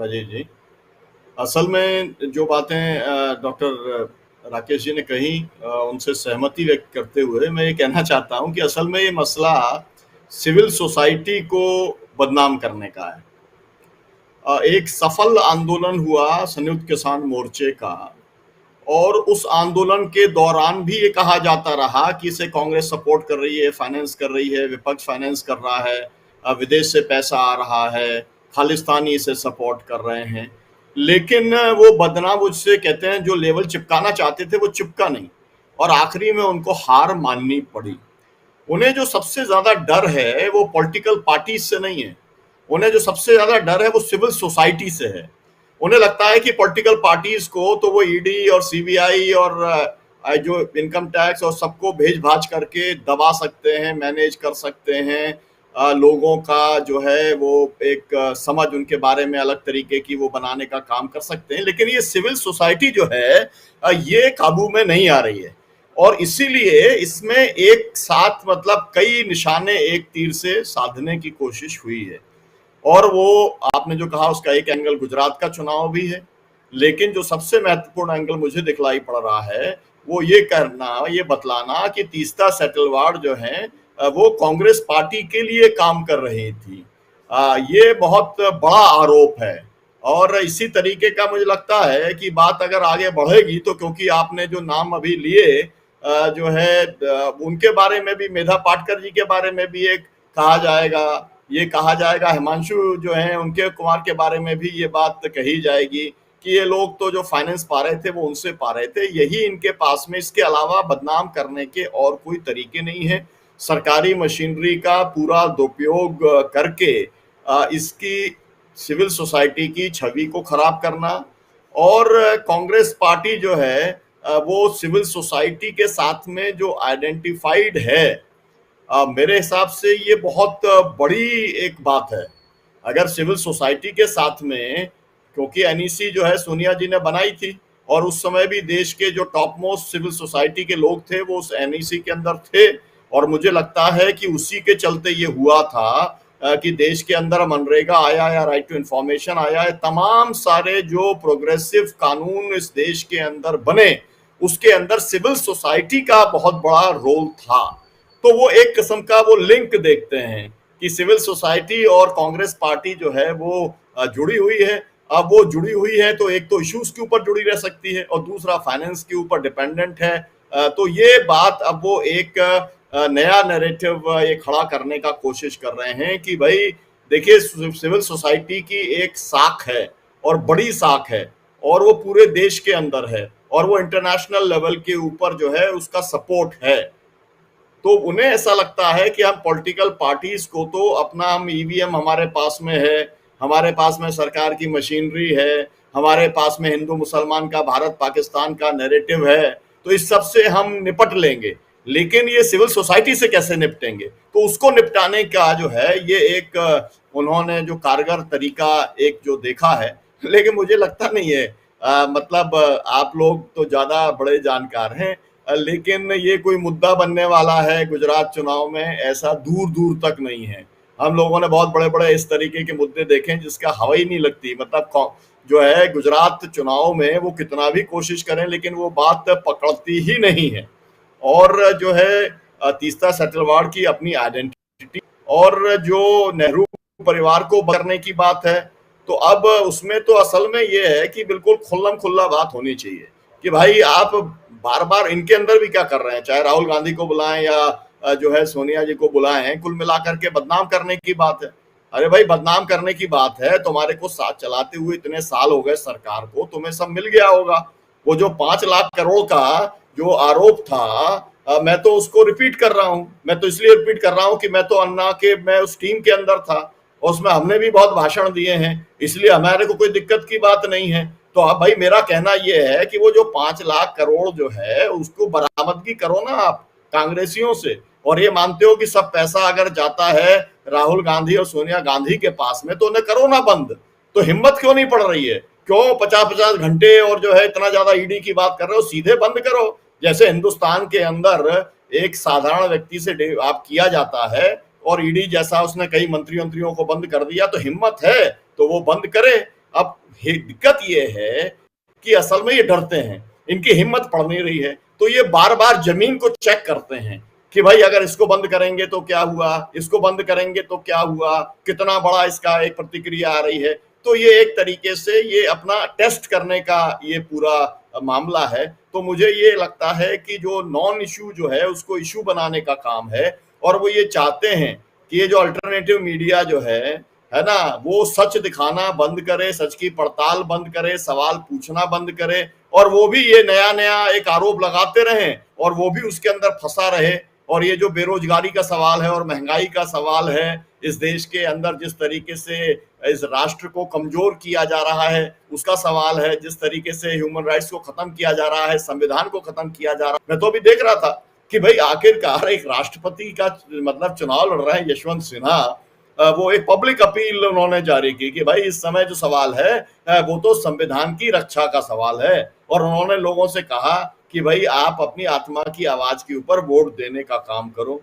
राजेश जी। असल में जो बातें डॉक्टर राकेश जी ने कही, उनसे सहमति व्यक्त करते हुए मैं ये कहना चाहता हूँ कि असल में ये मसला सिविल सोसाइटी को बदनाम करने का है। एक सफल आंदोलन हुआ संयुक्त किसान मोर्चे का, और उस आंदोलन के दौरान भी ये कहा जाता रहा कि इसे कांग्रेस सपोर्ट कर रही है, फाइनेंस कर रही है, विपक्ष फाइनेंस कर रहा है, विदेश से पैसा आ रहा है, खालिस्तानी इसे सपोर्ट कर रहे हैं। लेकिन वो बदनाम उससे कहते हैं जो लेवल चिपकाना चाहते थे वो चिपका नहीं, और आखिरी में उनको हार माननी पड़ी। उन्हें जो सबसे ज्यादा डर है वो पॉलिटिकल पार्टी से नहीं है, उन्हें जो सबसे ज्यादा डर है वो सिविल सोसाइटी से है। उन्हें लगता है कि पॉलिटिकल पार्टीज को तो वो ईडी और सीबीआई और जो इनकम टैक्स और सबको भेज भाज करके दबा सकते हैं, मैनेज कर सकते हैं। लोगों का जो है वो एक समझ उनके बारे में अलग तरीके की वो बनाने का काम कर सकते हैं। लेकिन ये सिविल सोसाइटी जो है ये काबू में नहीं आ रही है, और इसीलिए इसमें एक साथ मतलब कई निशाने एक तीर से साधने की कोशिश हुई है। और वो आपने जो कहा उसका एक एंगल गुजरात का चुनाव भी है, लेकिन जो सबसे महत्वपूर्ण एंगल मुझे दिखलाई पड़ रहा है वो ये करना, ये बतलाना कि तीस्ता सेटलवाड़ जो है वो कांग्रेस पार्टी के लिए काम कर रही थी। ये बहुत बड़ा आरोप है, और इसी तरीके का मुझे लगता है कि बात अगर आगे बढ़ेगी तो, क्योंकि आपने जो नाम अभी लिए जो है उनके बारे में भी, मेधा पाटकर जी के बारे में भी एक कहा जाएगा, ये कहा जाएगा हिमांशु जो है उनके कुमार के बारे में भी ये बात कही जाएगी कि ये लोग तो जो फाइनेंस पा रहे थे वो उनसे पा रहे थे, यही इनके पास में, इसके अलावा बदनाम करने के और कोई तरीके नहीं है। सरकारी मशीनरी का पूरा दुरुपयोग करके इसकी सिविल सोसाइटी की छवि को खराब करना, और कांग्रेस पार्टी जो है वो सिविल सोसाइटी के साथ में जो आइडेंटिफाइड है, मेरे हिसाब से ये बहुत बड़ी एक बात है। अगर सिविल सोसाइटी के साथ में, क्योंकि एनईसी जो है सोनिया जी ने बनाई थी, और उस समय भी देश के जो टॉप मोस्ट सिविल सोसाइटी के लोग थे वो उस एनईसी के अंदर थे, और मुझे लगता है कि उसी के चलते ये हुआ था कि देश के अंदर मनरेगा आया या राइट टू इंफॉर्मेशन आया है, तमाम सारे जो प्रोग्रेसिव कानून इस देश के अंदर बने उसके अंदर सिविल सोसाइटी का बहुत बड़ा रोल था। तो वो एक किस्म का वो लिंक देखते हैं कि सिविल सोसाइटी और कांग्रेस पार्टी जो है वो जुड़ी हुई है। अब वो जुड़ी हुई है तो एक तो इश्यूज के ऊपर जुड़ी रह सकती है, और दूसरा फाइनेंस के ऊपर डिपेंडेंट है। तो ये बात अब वो एक नया नैरेटिव ये खड़ा करने का कोशिश कर रहे हैं कि भाई देखिए, सिविल सोसाइटी की एक साख है और बड़ी साख है, और वो पूरे देश के अंदर है, और वो इंटरनेशनल लेवल के ऊपर जो है उसका सपोर्ट है। तो उन्हें ऐसा लगता है कि हम पॉलिटिकल पार्टीज को तो अपना, हम ईवीएम हमारे पास में है, हमारे पास में सरकार की मशीनरी है, हमारे पास में हिंदू मुसलमान का, भारत पाकिस्तान का नैरेटिव है, तो इस सब से हम निपट लेंगे। लेकिन ये सिविल सोसाइटी से कैसे निपटेंगे? तो उसको निपटाने का जो है ये एक उन्होंने जो कारगर तरीका एक जो देखा है, लेकिन मुझे लगता नहीं है, मतलब आप लोग तो ज्यादा बड़े जानकार हैं, लेकिन ये कोई मुद्दा बनने वाला है गुजरात चुनाव में, ऐसा दूर दूर तक नहीं है। हम लोगों ने बहुत बड़े बड़े इस तरीके के मुद्दे देखे जिसका हवा ही नहीं लगती, मतलब जो है गुजरात चुनाव में वो कितना भी कोशिश करें लेकिन वो बात पकड़ती ही नहीं है। और जो है तीस्ता सेटलवाड़ की अपनी आइडेंटिटी, और जो नेहरू परिवार को करने की बात है, तो अब उसमें तो असल में ये है कि बिल्कुल खुल्लम खुल्ला बात होनी चाहिए कि भाई आप बार बार इनके अंदर भी क्या कर रहे हैं, चाहे राहुल गांधी को बुलाएं या जो है सोनिया जी को बुलाएं हैं, कुल मिलाकर के बदनाम करने की बात है। अरे भाई बदनाम करने की बात है, तुम्हारे को साथ चलाते हुए इतने साल हो गए सरकार को, तुम्हें सब मिल गया होगा। वो जो 5 लाख करोड़ का जो आरोप था, मैं तो उसको रिपीट कर रहा हूं, मैं तो इसलिए रिपीट कर रहा हूं कि मैं तो अन्ना के, मैं उस टीम के अंदर था, उसमें हमने भी बहुत भाषण दिए हैं, इसलिए हमारे को कोई दिक्कत की बात नहीं है। तो अब भाई मेरा कहना यह है कि वो जो 5 लाख करोड़ जो है उसको बरामदगी करो ना आप कांग्रेसियों से, और ये मानते हो कि सब पैसा अगर जाता है राहुल गांधी और सोनिया गांधी के पास में तो उन्हें करो ना बंद। तो हिम्मत क्यों नहीं पड़ रही है? क्यों 50-50 घंटे और जो है इतना ज्यादा ईडी की बात कर रहे हो? सीधे बंद करो, जैसे हिंदुस्तान के अंदर एक साधारण व्यक्ति से आप किया जाता है, और ईडी जैसा उसने कई मंत्रियों को बंद कर दिया। तो हिम्मत है तो वो बंद करे, अब दिक्कत ये है कि असल में ये डरते हैं, इनकी हिम्मत पड़ नहीं रही है, तो ये बार बार जमीन को चेक करते हैं कि भाई अगर इसको बंद करेंगे तो क्या हुआ, इसको बंद करेंगे तो क्या हुआ, कितना बड़ा इसका एक प्रतिक्रिया आ रही है। तो ये एक तरीके से ये अपना टेस्ट करने का ये पूरा मामला है। तो मुझे ये लगता है कि जो नॉन इशू जो है उसको इशू बनाने का काम है, और वो ये चाहते हैं कि ये जो अल्टरनेटिव मीडिया जो है ना, वो सच दिखाना बंद करे, सच की पड़ताल बंद करे, सवाल पूछना बंद करे, और वो भी ये नया नया एक आरोप लगाते रहे और वो भी उसके अंदर फंसा रहे। और ये जो बेरोजगारी का सवाल है और महंगाई का सवाल है, इस देश के अंदर जिस तरीके से इस राष्ट्र को कमजोर किया जा रहा है उसका सवाल है, जिस तरीके से ह्यूमन राइट्स को खत्म किया जा रहा है, संविधान को खत्म किया जा रहा है। मैं तो अभी देख रहा था कि भाई आखिरकार एक राष्ट्रपति का मतलब चुनाव लड़ रहा है यशवंत सिन्हा, वो एक पब्लिक अपील उन्होंने जारी की कि भाई इस समय जो सवाल है वो तो संविधान की रक्षा का सवाल है, और उन्होंने लोगों से कहा कि भाई आप अपनी आत्मा की आवाज के ऊपर वोट देने का काम करो।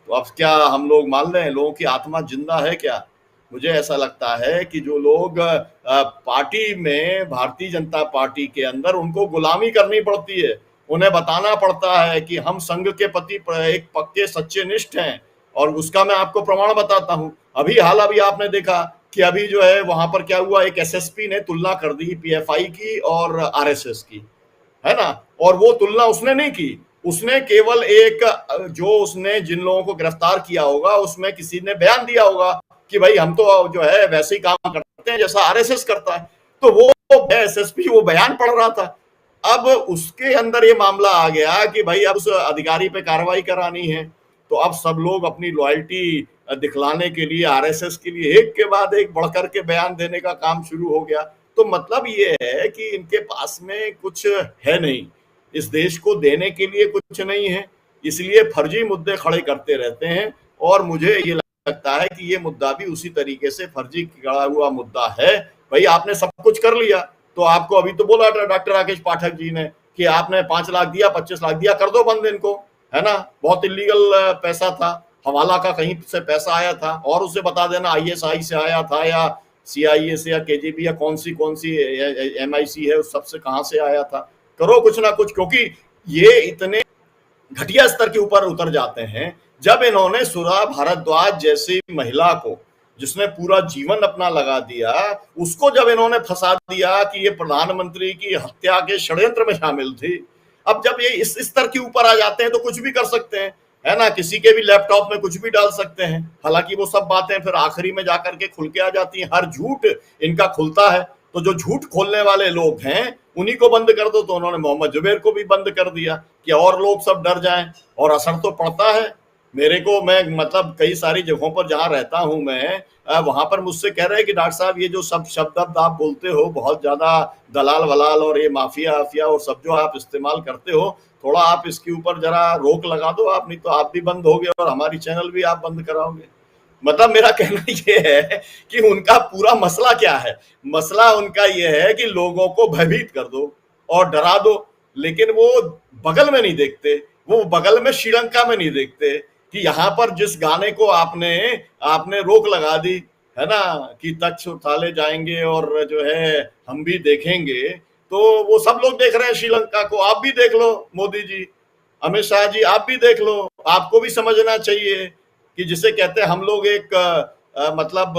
तो अब क्या हम लोग मान लें लोगों की आत्मा जिंदा है क्या? मुझे ऐसा लगता है कि जो लोग पार्टी में, भारतीय जनता पार्टी के अंदर उनको गुलामी करनी पड़ती है, उन्हें बताना पड़ता है कि हम संघ के प्रति एक पक्के सच्चे निष्ठ हैं, और उसका मैं आपको प्रमाण बताता हूं। अभी आपने देखा कि अभी जो है वहां पर क्या हुआ, एक एसएसपी ने तुलना कर दी पीएफआई की और आरएसएस की, है ना। और वो तुलना उसने नहीं की, उसने केवल एक जो उसने जिन लोगों को गिरफ्तार किया होगा उसमें किसी ने बयान दिया होगा कि भाई हम तो जो है वैसे ही काम करते हैं जैसा आरएसएस करता है। तो वो एसएसपी वो बयान पढ़ रहा था। अब उसके अंदर ये मामला आ गया कि भाई अब उस अधिकारी पे कार्रवाई करानी है, तो अब सब लोग अपनी लॉयल्टी दिखलाने के लिए आरएसएस के लिए एक के बाद एक बढ़कर के बयान देने का काम शुरू हो गया। तो मतलब ये है कि इनके पास में कुछ है नहीं, इस देश को देने के लिए कुछ नहीं है, इसलिए फर्जी मुद्दे खड़े करते रहते हैं। और मुझे ये लगता है कि ये मुद्दा भी उसी तरीके से फर्जी खड़ा हुआ मुद्दा है। भाई आपने सब कुछ कर लिया, तो आपको अभी तो बोला डॉक्टर राकेश पाठक जी ने कि आपने 5 लाख दिया, 25 लाख दिया, कर दो बंद इनको, है ना। बहुत इलीगल पैसा था, हवाला का कहीं से पैसा आया था, और उसे बता देना आईएसआई से आया था या सीआईए से या केजीबी या कौन सी एमआईसी है उस सबसे कहां से आया था। करो कुछ ना कुछ, क्योंकि ये इतने घटिया स्तर के ऊपर उतर जाते हैं। जब इन्होंने सुधा भारद्वाज जैसी महिला को, जिसने पूरा जीवन अपना लगा दिया, उसको जब इन्होंने फंसा दिया कि ये प्रधानमंत्री की हत्या के षड्यंत्र में शामिल थी, अब जब ये इस स्तर के ऊपर आ जाते हैं तो कुछ भी कर सकते हैं, है ना। किसी के भी लैपटॉप में कुछ भी डाल सकते हैं। हालांकि वो सब बातें फिर आखिरी में जाकर के खुल के आ जाती हैं, हर झूठ इनका खुलता है। तो जो झूठ खोलने वाले लोग हैं उन्हीं को बंद कर दो, तो उन्होंने मोहम्मद जुबैर को भी बंद कर दिया कि और लोग सब डर जाएं, और असर तो पड़ता है। मेरे को, मैं मतलब कई सारी जगहों पर जहां रहता हूं मैं, वहां पर मुझसे कह रहे हैं कि डॉक्टर साहब ये जो सब शब्द आप बोलते हो, बहुत ज्यादा दलाल वलाल और ये माफिया आफिया और सब जो आप इस्तेमाल करते हो, थोड़ा आप इसके ऊपर जरा रोक लगा दो आप, नहीं तो आप भी बंद होगे और हमारी चैनल भी आप बंद कराओगे। मतलब मेरा कहना ये है कि उनका पूरा मसला क्या है, मसला उनका ये है कि लोगों को भयभीत कर दो और डरा दो, लेकिन वो बगल में नहीं देखते, वो बगल में श्रीलंका में नहीं देखते कि यहाँ पर जिस गाने को आपने आपने रोक लगा दी, है ना, कि तख्त उठाले जाएंगे और जो है हम भी देखेंगे, तो वो सब लोग देख रहे हैं श्रीलंका को। आप भी देख लो मोदी जी, अमित शाह जी, आप भी देख लो। आपको भी समझना चाहिए कि जिसे कहते हैं हम लोग एक मतलब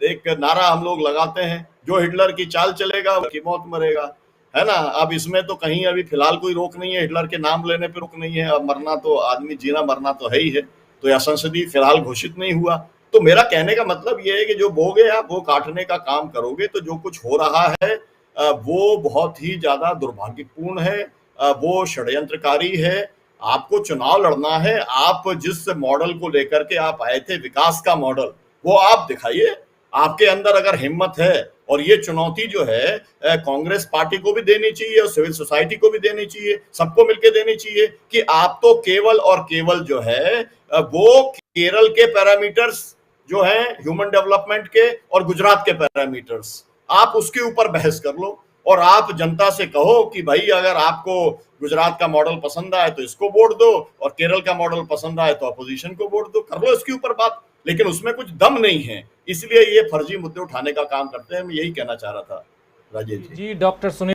एक नारा हम लोग लगाते हैं, जो हिटलर की चाल चलेगा उसकी मौत मरेगा, है ना। अब इसमें तो कहीं अभी फिलहाल कोई रोक नहीं है, हिटलर के नाम लेने पे रोक नहीं है। अब मरना तो आदमी, जीना मरना तो है ही है, तो यह संसदीय फिलहाल घोषित नहीं हुआ। तो मेरा कहने का मतलब ये है कि जो बोगे आप वो काटने का काम करोगे, तो जो कुछ हो रहा है वो बहुत ही ज्यादा दुर्भाग्यपूर्ण है, वो षड्यंत्रकारी है। आपको चुनाव लड़ना है, आप जिस मॉडल को लेकर के आप आए थे, विकास का मॉडल, वो आप दिखाइए। आपके अंदर अगर हिम्मत है, और ये चुनौती जो है कांग्रेस पार्टी को भी देनी चाहिए और सिविल सोसाइटी को भी देनी चाहिए, सबको मिलकर देनी चाहिए कि आप तो केवल और केवल जो है वो केरल के पैरामीटर्स जो है ह्यूमन डेवलपमेंट के और गुजरात के पैरामीटर्स, आप उसके ऊपर बहस कर लो और आप जनता से कहो कि भाई अगर आपको गुजरात का मॉडल पसंद आए तो इसको वोट दो, और केरल का मॉडल पसंद आए तो अपोजिशन को वोट दो। कर लो इसके ऊपर बात, लेकिन उसमें कुछ दम नहीं है, इसलिए ये फर्जी मुद्दे उठाने का काम करते हैं। मैं यही कहना चाह रहा था राजेश जी। जी डॉक्टर सुनील